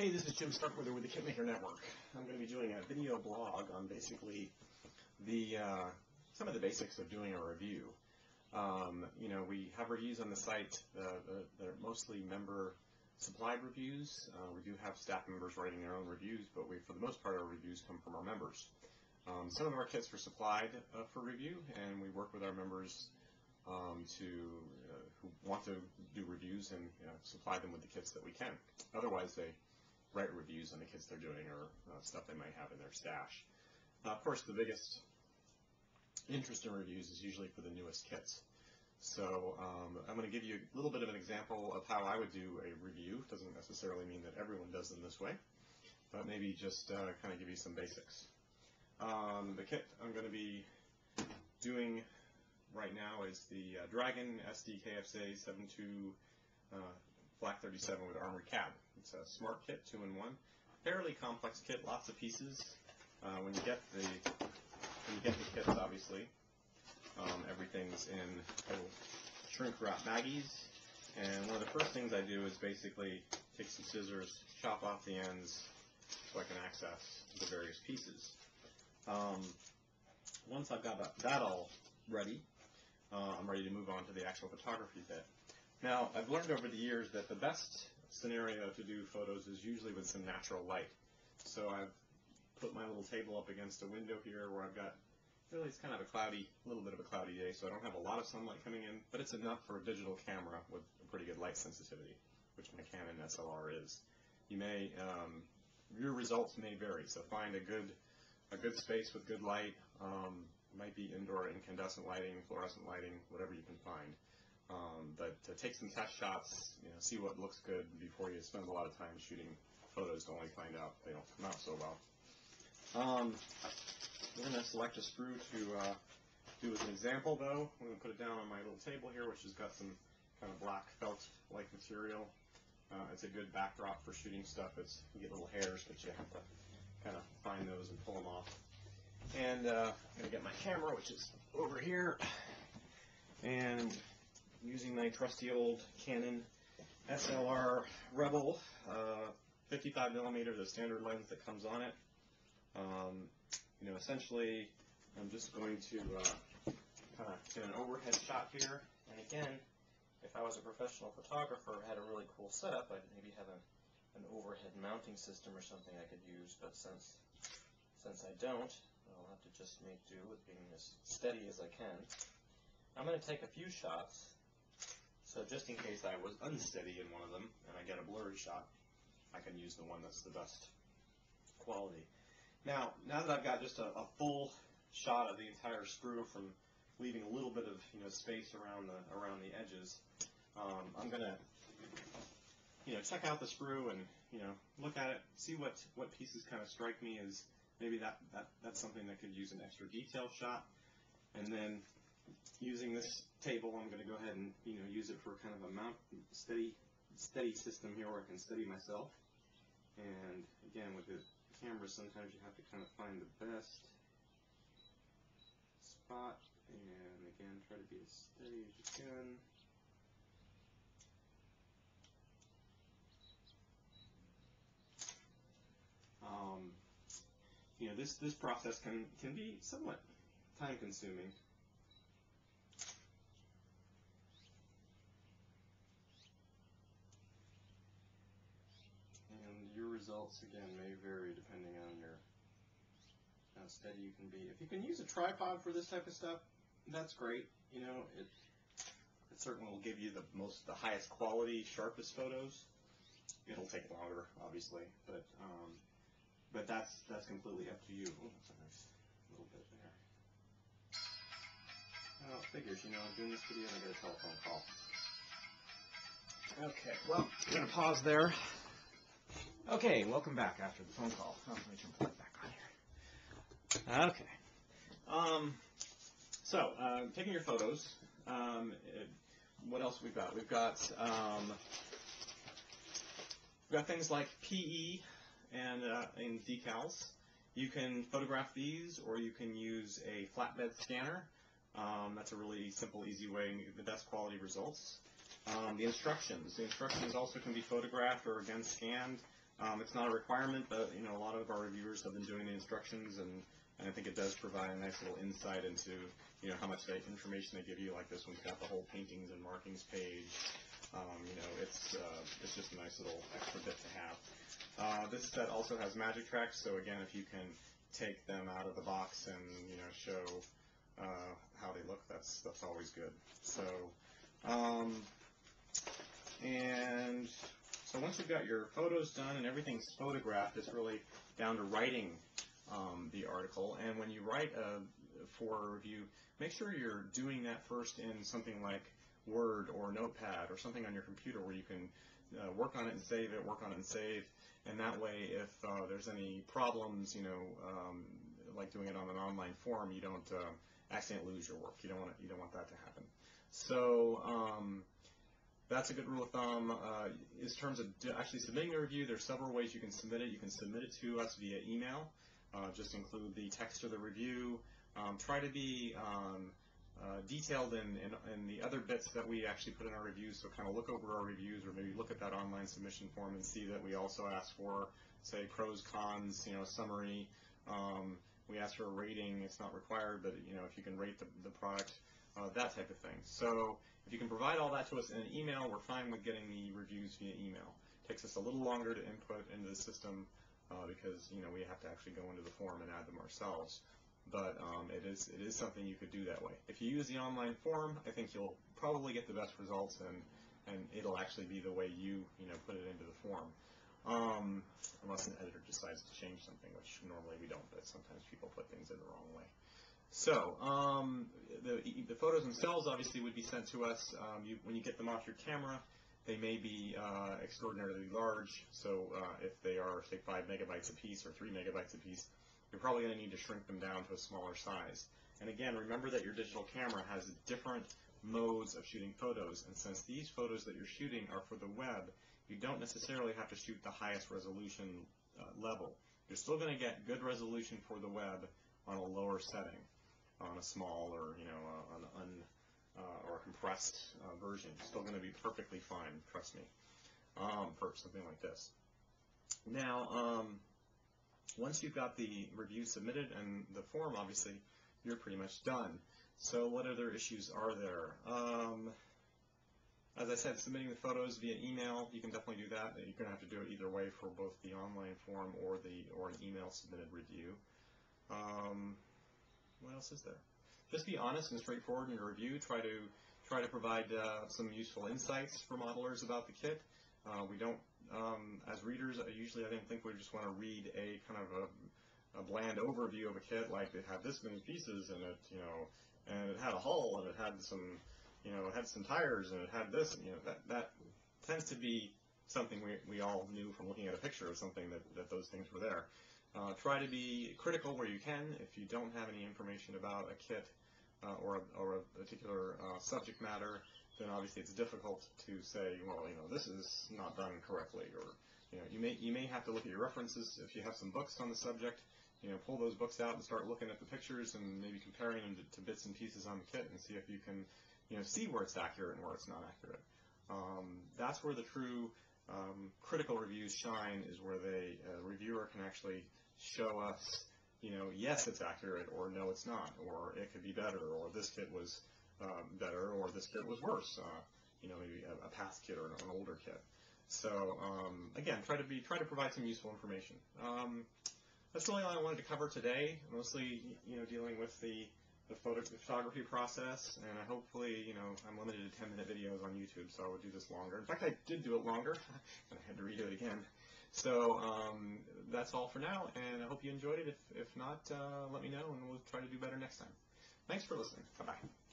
Hey, this is Jim Starkweather with the Kitmaker Network. I'm going to be doing a video blog on basically some of the basics of doing a review. We have reviews on the site that are mostly member-supplied reviews. We do have staff members writing their own reviews, but for the most part, our reviews come from our members. Some of our kits are supplied for review, and we work with our members who want to do reviews and supply them with the kits that we can. Otherwise, they write reviews on the kits they're doing or stuff they might have in their stash. Of course, the biggest interest in reviews is usually for the newest kits. So I'm going to give you a little bit of an example of how I would do a review. It doesn't necessarily mean that everyone does them this way, but maybe just kind of give you some basics. The kit I'm going to be doing right now is the Dragon SDKFSA 72 Black 37 with armored cab. It's a smart kit, 2-in-1, fairly complex kit, lots of pieces. When you get the kits, obviously, everything's in little shrink wrap baggies. And one of the first things I do is basically take some scissors, chop off the ends so I can access the various pieces. Once I've got that all ready, I'm ready to move on to the actual photography bit. Now, I've learned over the years that the best scenario to do photos is usually with some natural light. So I've put my little table up against a window here where I've got, really it's kind of a little bit of a cloudy day, so I don't have a lot of sunlight coming in, but it's enough for a digital camera with a pretty good light sensitivity, which my Canon SLR is. Your results may vary, so find a good space with good light. Might be indoor incandescent lighting, fluorescent lighting, whatever you can find. But take some test shots, see what looks good before you spend a lot of time shooting photos to only find out they don't come out so well. We're going to select a sprue to do as an example, though. I'm going to put it down on my little table here, which has got some kind of black felt-like material. It's a good backdrop for shooting stuff. You get little hairs, but you have to kind of find those and pull them off. And I'm going to get my camera, which is over here, and using my trusty old Canon SLR Rebel 55mm, the standard lens that comes on it. Essentially, I'm just going to kind of get an overhead shot here. And again, if I was a professional photographer, had a really cool setup, I'd maybe have an overhead mounting system or something I could use. But since I don't, I'll have to just make do with being as steady as I can. I'm going to take a few shots, so just in case I was unsteady in one of them and I get a blurry shot, I can use the one that's the best quality. Now that I've got just a full shot of the entire sprue from leaving a little bit of space around the edges, I'm going to check out the sprue and look at it, see what pieces kind of strike me as maybe that's something that could use an extra detail shot. And then using this table, I'm going to go ahead and use it for kind of a steady system here where I can steady myself. And again, with the camera, sometimes you have to kind of find the best spot. And again, try to be as steady as you can. This process can be somewhat time-consuming. And your results, again, may vary depending on how steady you can be. If you can use a tripod for this type of stuff, that's great. It certainly will give you the highest quality, sharpest photos. It'll take longer, obviously, but that's completely up to you. Oh, that's a nice little bit there. Well, it figures, I'm doing this video and I get a telephone call. Okay, well, I'm going to pause there. Okay, welcome back after the phone call. Oh, let me turn the light back on here. Okay. So, taking your photos, what else we've got? We've got things like PE and decals. You can photograph these, or you can use a flatbed scanner. That's a really simple, easy way to get the best quality results. The instructions also can be photographed or again scanned. It's not a requirement, but a lot of our reviewers have been doing the instructions, and I think it does provide a nice little insight into how much information they give you. Like this one's got the whole paintings and markings page. It's just a nice little extra bit to have. This set also has magic tracks, so again, if you can take them out of the box and show how they look, that's always good. So so once you've got your photos done and everything's photographed, it's really down to writing the article. And when you write for a review, make sure you're doing that first in something like Word or Notepad or something on your computer where you can work on it and save it, work on it and save. And that way, if there's any problems, like doing it on an online form, you don't accidentally lose your work. You don't want that to happen. So that's a good rule of thumb. In terms of actually submitting a review, there's several ways you can submit it. You can submit it to us via email. Just include the text of the review. Try to be detailed in the other bits that we actually put in our reviews, so kind of look over our reviews, or maybe look at that online submission form and see that we also ask for, say, pros, cons, summary. We ask for a rating. It's not required, but if you can rate the product, that type of thing. So if you can provide all that to us in an email, we're fine with getting the reviews via email. It takes us a little longer to input into the system because we have to actually go into the form and add them ourselves. But it is something you could do that way. If you use the online form, I think you'll probably get the best results, and it'll actually be the way you put it into the form, unless an editor decides to change something, which normally we don't. But sometimes people put things in the wrong way. So the photos themselves obviously would be sent to us. When you get them off your camera, they may be extraordinarily large. So if they are, say, 5 megabytes a piece or 3 megabytes a piece, you're probably going to need to shrink them down to a smaller size. And again, remember that your digital camera has different modes of shooting photos, and since these photos that you're shooting are for the web, you don't necessarily have to shoot the highest resolution level. You're still going to get good resolution for the web on a lower setting, on a small or or a compressed version. It's still going to be perfectly fine, trust me, for something like this. Now, once you've got the review submitted and the form, obviously, you're pretty much done. So what other issues are there? As I said, submitting the photos via email, you can definitely do that. You're going to have to do it either way for both the online form or an email submitted review. What else is there? Just be honest and straightforward in your review. Try to provide some useful insights for modelers about the kit. We don't, as readers, usually I don't think we just want to read a kind of a bland overview of a kit, like it had this many pieces and it, and it had a hull and it had some, it had some tires and it had this, and that tends to be something we all knew from looking at a picture of something that those things were there. Try to be critical where you can. If you don't have any information about a kit or a particular subject matter, then obviously it's difficult to say, well, this is not done correctly, or you may have to look at your references. If you have some books on the subject, pull those books out and start looking at the pictures and maybe comparing them to bits and pieces on the kit and see if you can see where it's accurate and where it's not accurate. That's where the true critical reviews shine, is where the reviewer can actually show us, yes, it's accurate, or no, it's not, or it could be better, or this kit was better, or this kit was worse, maybe a past kit or an older kit. So again, try to provide some useful information. That's really all I wanted to cover today. Mostly, dealing with the photography process, and hopefully, I'm limited to 10-minute videos on YouTube, so I would do this longer. In fact, I did do it longer, and I had to redo it again. So that's all for now, and I hope you enjoyed it. If not, let me know, and we'll try to do better next time. Thanks for listening. Bye-bye.